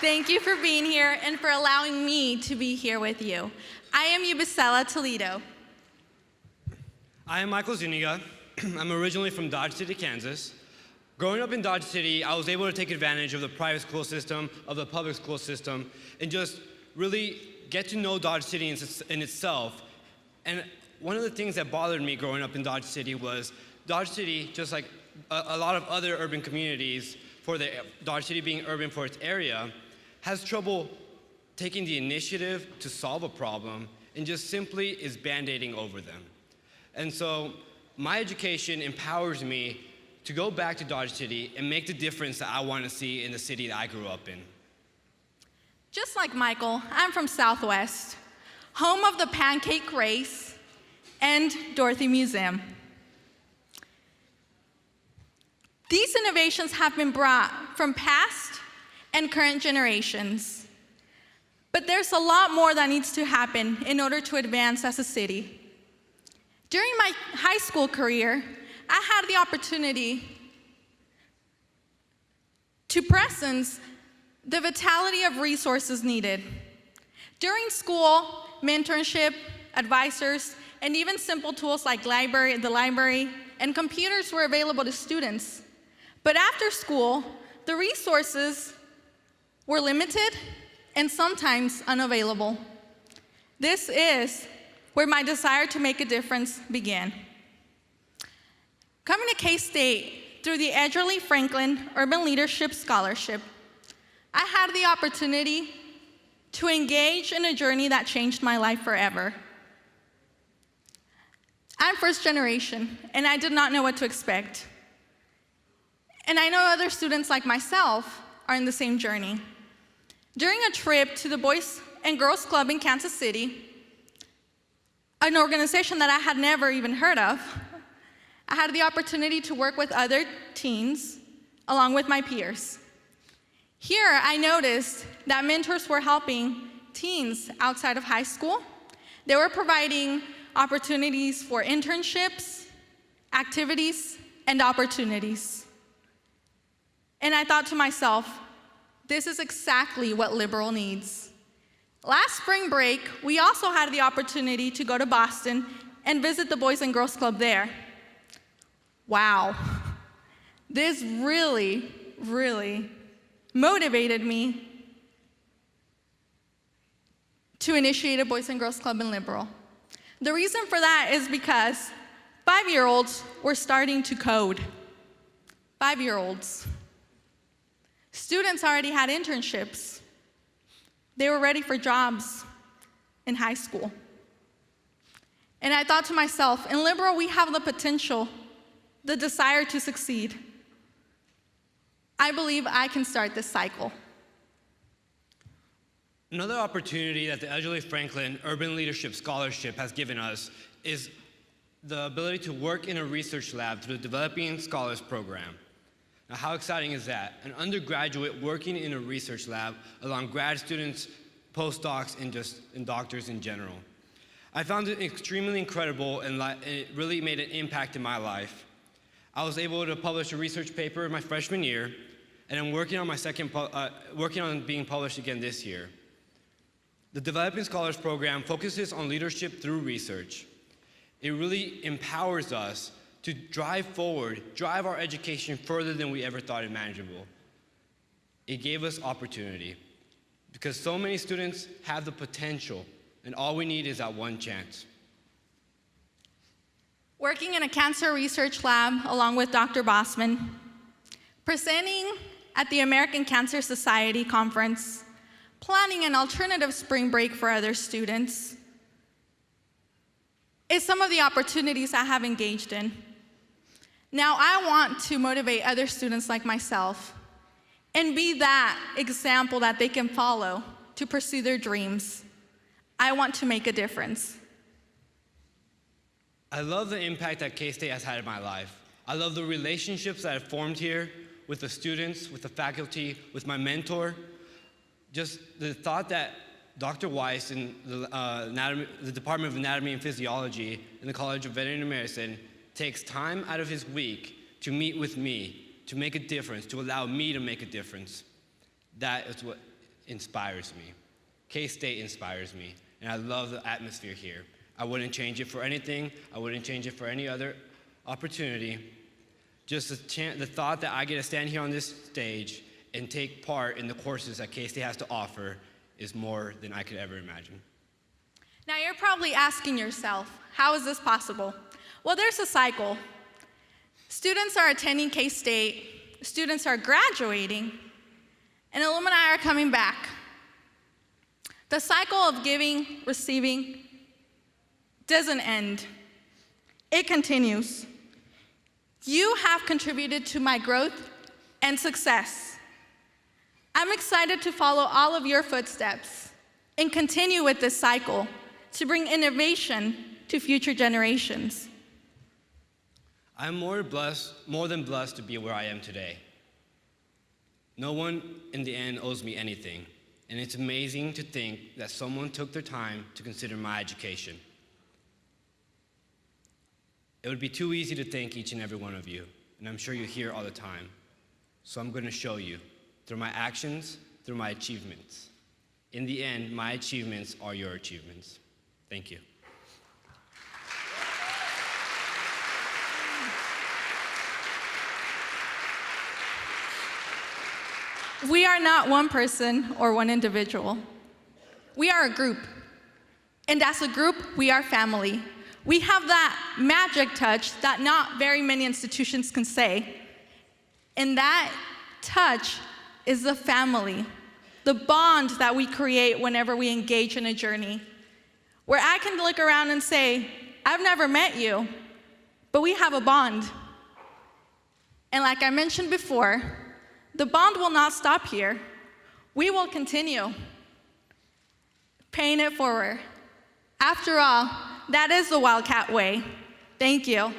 Thank you for being here and for allowing me to be here with you. I am Yubisela, Toledo. I am Michael Zuniga. I'm originally from Dodge City, Kansas. Growing up in Dodge City, I was able to take advantage of the private school system, of the public school system, and just really get to know Dodge City in itself. And one of the things that bothered me growing up in Dodge City was Dodge City, just like a lot of other urban communities, for the Dodge City being urban for its area, has trouble taking the initiative to solve a problem and just simply is band-aiding over them. And so my education empowers me to go back to Dodge City and make the difference that I want to see in the city that I grew up in. Just like Michael, I'm from Southwest, home of the Pancake Race and Dorothy Museum. These innovations have been brought from past and current generations. But there's a lot more that needs to happen in order to advance as a city. During my high school career, I had the opportunity to presence the vitality of resources needed. During school, mentorship, advisors, and even simple tools like the library, and computers were available to students. But after school, the resources were limited and sometimes unavailable. This is where my desire to make a difference began. Coming to K-State through the Edgerly Franklin Urban Leadership Scholarship, I had the opportunity to engage in a journey that changed my life forever. I'm first generation, and I did not know what to expect. And I know other students like myself are in the same journey. During a trip to the Boys and Girls Club in Kansas City, an organization that I had never even heard of, I had the opportunity to work with other teens along with my peers. Here, I noticed that mentors were helping teens outside of high school. They were providing opportunities for internships, activities, and opportunities. And I thought to myself, this is exactly what Liberal needs. Last spring break, we also had the opportunity to go to Boston and visit the Boys and Girls Club there. Wow, this really, really motivated me to initiate a Boys and Girls Club in Liberal. The reason for that is because 5-year-olds were starting to code. 5-year-olds. Students already had internships. They were ready for jobs in high school. And I thought to myself, in Liberal, we have the potential, the desire to succeed. I believe I can start this cycle. Another opportunity that the Edgerly Franklin Urban Leadership Scholarship has given us is the ability to work in a research lab through the Developing Scholars Program. Now, how exciting is that? An undergraduate working in a research lab along grad students, postdocs, and doctors in general. I found it extremely incredible, and it really made an impact in my life. I was able to publish a research paper in my freshman year, and I'm working on being published again this year. The Developing Scholars Program focuses on leadership through research. It really empowers us to drive forward, drive our education further than we ever thought imaginable. It gave us opportunity because so many students have the potential, and all we need is that one chance. Working in a cancer research lab along with Dr. Bossman, presenting at the American Cancer Society conference, planning an alternative spring break for other students, is some of the opportunities I have engaged in. Now, I want to motivate other students like myself and be that example that they can follow to pursue their dreams. I want to make a difference. I love the impact that K-State has had in my life. I love the relationships that I've formed here with the students, with the faculty, with my mentor. Just the thought that Dr. Weiss in the Department of Anatomy and Physiology in the College of Veterinary Medicine takes time out of his week to meet with me, to make a difference, to allow me to make a difference. That is what inspires me. K-State inspires me, and I love the atmosphere here. I wouldn't change it for anything. I wouldn't change it for any other opportunity. Just the thought that I get to stand here on this stage and take part in the courses that K-State has to offer is more than I could ever imagine. Now you're probably asking yourself, how is this possible? Well, there's a cycle. Students are attending K-State, students are graduating, and alumni are coming back. The cycle of giving, receiving doesn't end. It continues. You have contributed to my growth and success. I'm excited to follow all of your footsteps and continue with this cycle to bring innovation to future generations. I'm more than blessed to be where I am today. No one in the end owes me anything, and it's amazing to think that someone took their time to consider my education. It would be too easy to thank each and every one of you, and I'm sure you hear all the time. So I'm going to show you through my actions, through my achievements. In the end, my achievements are your achievements. Thank you. We are not one person or one individual. We are a group. And as a group, we are family. We have that magic touch that not very many institutions can say. And that touch is the family, the bond that we create whenever we engage in a journey, where I can look around and say, I've never met you, but we have a bond. And like I mentioned before, the bond will not stop here. We will continue paying it forward. After all, that is the Wildcat way. Thank you.